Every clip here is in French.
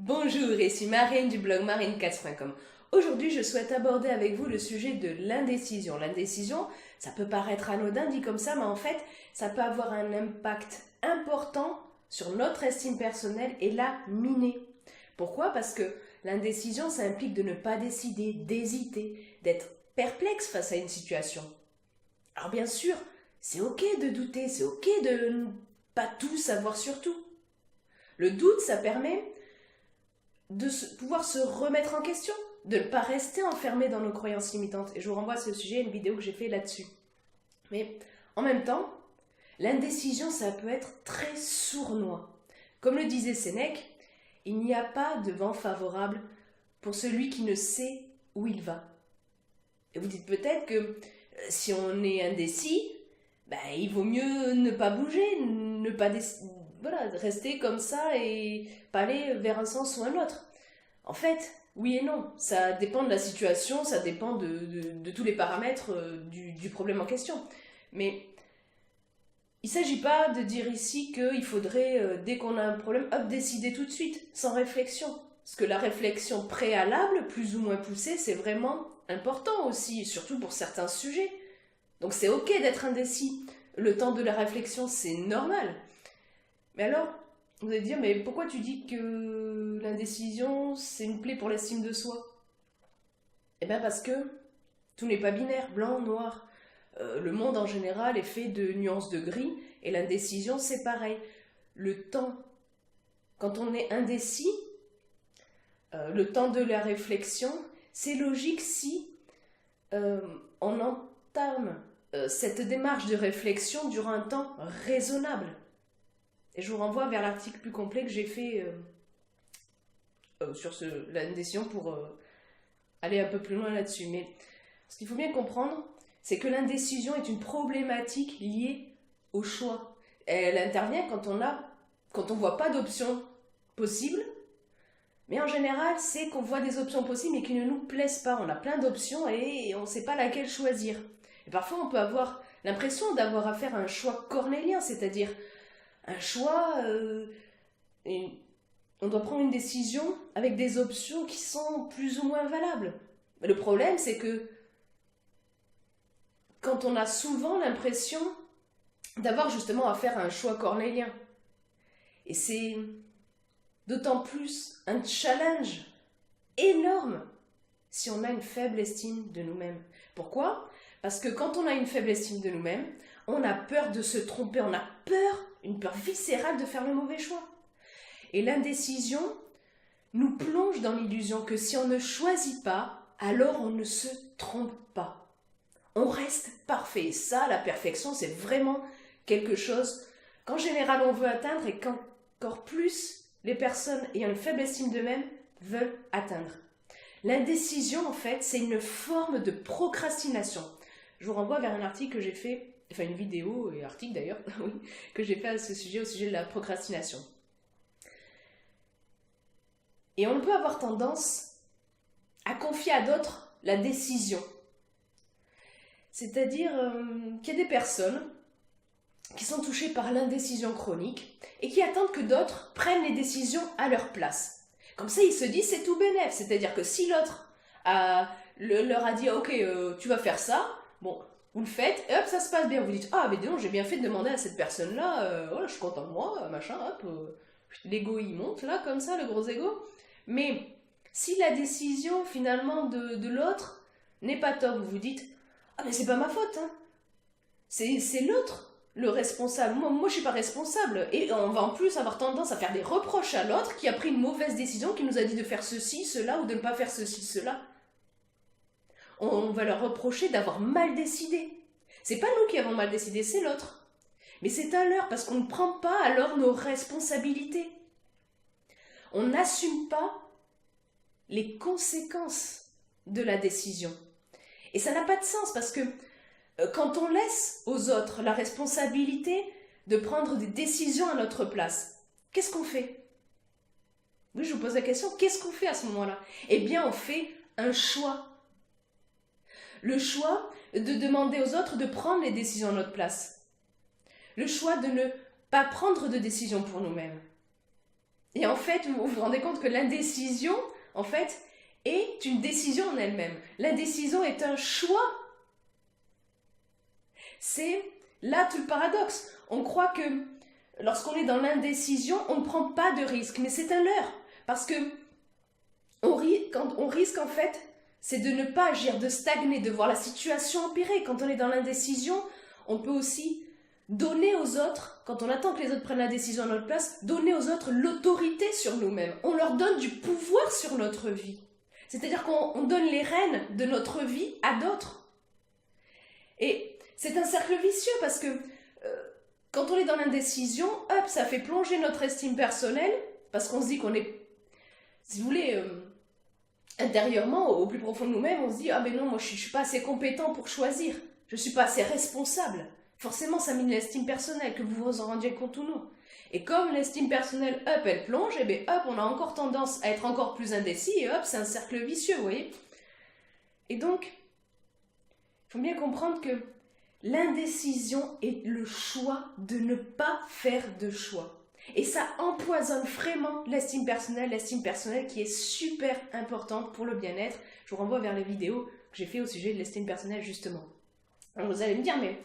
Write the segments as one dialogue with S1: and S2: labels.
S1: Bonjour, ici Marine du blog marinecats.com. Aujourd'hui, je souhaite aborder avec vous le sujet de l'indécision. L'indécision, ça peut paraître anodin dit comme ça, mais en fait, ça peut avoir un impact important sur notre estime personnelle et la miner. Pourquoi? Parce que l'indécision, ça implique de ne pas décider, d'hésiter, d'être perplexe face à une situation. Alors bien sûr, c'est ok de douter, c'est ok de ne pas tout savoir sur tout. Le doute, ça permet de pouvoir se remettre en question, de ne pas rester enfermé dans nos croyances limitantes. Et je vous renvoie à ce sujet, à une vidéo que j'ai fait là-dessus. Mais en même temps, l'indécision, ça peut être très sournois. Comme le disait Sénèque, il n'y a pas de vent favorable pour celui qui ne sait où il va. Et vous dites peut-être que si on est indécis, il vaut mieux ne pas bouger, ne pas rester comme ça et pas aller vers un sens ou un autre. En fait, oui et non, ça dépend de la situation, ça dépend de tous les paramètres du problème en question. Mais il ne s'agit pas de dire ici qu'il faudrait, dès qu'on a un problème, décider tout de suite, sans réflexion. Parce que la réflexion préalable, plus ou moins poussée, c'est vraiment important aussi, surtout pour certains sujets. Donc c'est ok d'être indécis. Le temps de la réflexion, c'est normal. Mais alors, vous allez dire, mais pourquoi tu dis que l'indécision, c'est une plaie pour l'estime de soi? Eh bien parce que tout n'est pas binaire, blanc, noir. Le monde en général est fait de nuances de gris, et l'indécision, c'est pareil. Le temps, quand on est indécis, le temps de la réflexion, c'est logique si on entame cette démarche de réflexion durant un temps raisonnable. Et je vous renvoie vers l'article plus complet que j'ai fait sur l'indécision pour aller un peu plus loin là-dessus. Mais ce qu'il faut bien comprendre, c'est que l'indécision est une problématique liée au choix. Elle intervient quand on voit pas d'options possibles, mais en général, c'est qu'on voit des options possibles mais qui ne nous plaisent pas. On a plein d'options et on ne sait pas laquelle choisir. Et parfois, on peut avoir l'impression d'avoir à faire un choix cornélien, c'est-à-dire un choix, on doit prendre une décision avec des options qui sont plus ou moins valables. Mais le problème, c'est que quand on a souvent l'impression d'avoir justement à faire un choix cornélien, et c'est d'autant plus un challenge énorme si on a une faible estime de nous-mêmes. Pourquoi? Parce que quand on a une faible estime de nous-mêmes, on a peur de se tromper, on a peur, une peur viscérale de faire le mauvais choix. Et l'indécision nous plonge dans l'illusion que si on ne choisit pas, alors on ne se trompe pas. On reste parfait. Et ça, la perfection, c'est vraiment quelque chose qu'en général on veut atteindre et qu'encore plus les personnes ayant une faible estime d'eux-mêmes veulent atteindre. L'indécision, en fait, c'est une forme de procrastination. Je vous renvoie vers un article que j'ai fait, enfin une vidéo et article d'ailleurs, oui, que j'ai fait à ce sujet, au sujet de la procrastination. Et on peut avoir tendance à confier à d'autres la décision. C'est-à-dire qu'il y a des personnes qui sont touchées par l'indécision chronique et qui attendent que d'autres prennent les décisions à leur place. Comme ça, ils se disent c'est tout bénef. C'est-à-dire que si l'autre leur a dit ok, tu vas faire ça, bon, vous le faites, et hop, ça se passe bien. Vous dites, ah, mais dis donc, j'ai bien fait de demander à cette personne-là, voilà, je suis content de moi, machin, hop, l'ego il monte là, comme ça, le gros ego. Mais si la décision finalement de l'autre n'est pas top, vous vous dites, ah, mais c'est pas ma faute, hein. C'est l'autre le responsable. Moi, je suis pas responsable. Et on va en plus avoir tendance à faire des reproches à l'autre qui a pris une mauvaise décision, qui nous a dit de faire ceci, cela, ou de ne pas faire ceci, cela. On va leur reprocher d'avoir mal décidé. C'est pas nous qui avons mal décidé, c'est l'autre. Mais c'est à l'heure, parce qu'on ne prend pas alors nos responsabilités. On n'assume pas les conséquences de la décision. Et ça n'a pas de sens, parce que quand on laisse aux autres la responsabilité de prendre des décisions à notre place, qu'est-ce qu'on fait? Oui, je vous pose la question, qu'est-ce qu'on fait à ce moment-là? Eh bien, on fait un choix. Le choix de demander aux autres de prendre les décisions à notre place. Le choix de ne pas prendre de décision pour nous-mêmes. Et en fait, vous vous rendez compte que l'indécision, en fait, est une décision en elle-même. L'indécision est un choix. C'est là tout le paradoxe. On croit que lorsqu'on est dans l'indécision, on ne prend pas de risque, mais c'est un leurre. Parce que quand on risque, en fait, c'est de ne pas agir, de stagner, de voir la situation empirer. Quand on est dans l'indécision, on peut aussi donner aux autres, quand on attend que les autres prennent la décision à notre place, donner aux autres l'autorité sur nous-mêmes. On leur donne du pouvoir sur notre vie. C'est-à-dire qu'on donne les rênes de notre vie à d'autres. Et c'est un cercle vicieux parce que quand on est dans l'indécision, hop, ça fait plonger notre estime personnelle parce qu'on se dit qu'on est, si vous voulez, intérieurement, au plus profond de nous-mêmes, on se dit « Ah ben non, moi je suis pas assez compétent pour choisir, je suis pas assez responsable ». Forcément, ça mine l'estime personnelle, que vous vous en rendiez compte ou non. Et comme l'estime personnelle, hop, elle plonge, et bien hop, on a encore tendance à être encore plus indécis, et hop, c'est un cercle vicieux, vous voyez. Et donc, il faut bien comprendre que l'indécision est le choix de ne pas faire de choix. Et ça empoisonne vraiment l'estime personnelle qui est super importante pour le bien-être. Je vous renvoie vers les vidéos que j'ai fait au sujet de l'estime personnelle, justement. Alors vous allez me dire, mais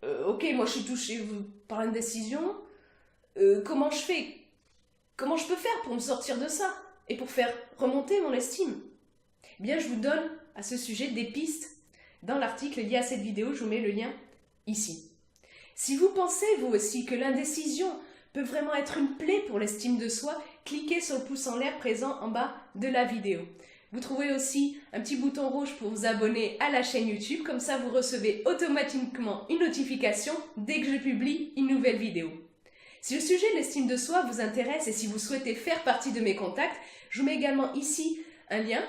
S1: ok, moi je suis touchée par l'indécision, comment je fais? Comment je peux faire pour me sortir de ça? Et pour faire remonter mon estime? Eh bien, je vous donne à ce sujet des pistes. Dans l'article lié à cette vidéo, je vous mets le lien ici. Si vous pensez, vous aussi, que l'indécision peut vraiment être une plaie pour l'estime de soi, cliquez sur le pouce en l'air présent en bas de la vidéo. Vous trouverez aussi un petit bouton rouge pour vous abonner à la chaîne YouTube, comme ça vous recevez automatiquement une notification dès que je publie une nouvelle vidéo. Si le sujet de l'estime de soi vous intéresse et si vous souhaitez faire partie de mes contacts, je vous mets également ici un lien.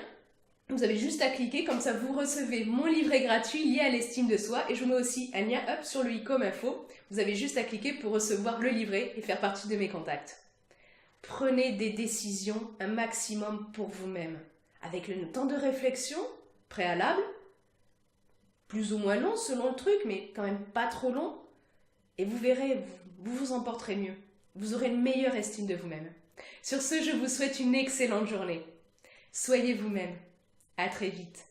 S1: Vous avez juste à cliquer, comme ça vous recevez mon livret gratuit lié à l'estime de soi et je vous mets aussi un lien up sur le i-com info. Vous avez juste à cliquer pour recevoir le livret et faire partie de mes contacts. Prenez des décisions un maximum pour vous-même, avec le temps de réflexion préalable, plus ou moins long selon le truc, mais quand même pas trop long, et vous verrez, vous vous en porterez mieux. Vous aurez une meilleure estime de vous-même. Sur ce, je vous souhaite une excellente journée. Soyez vous-même. À très vite.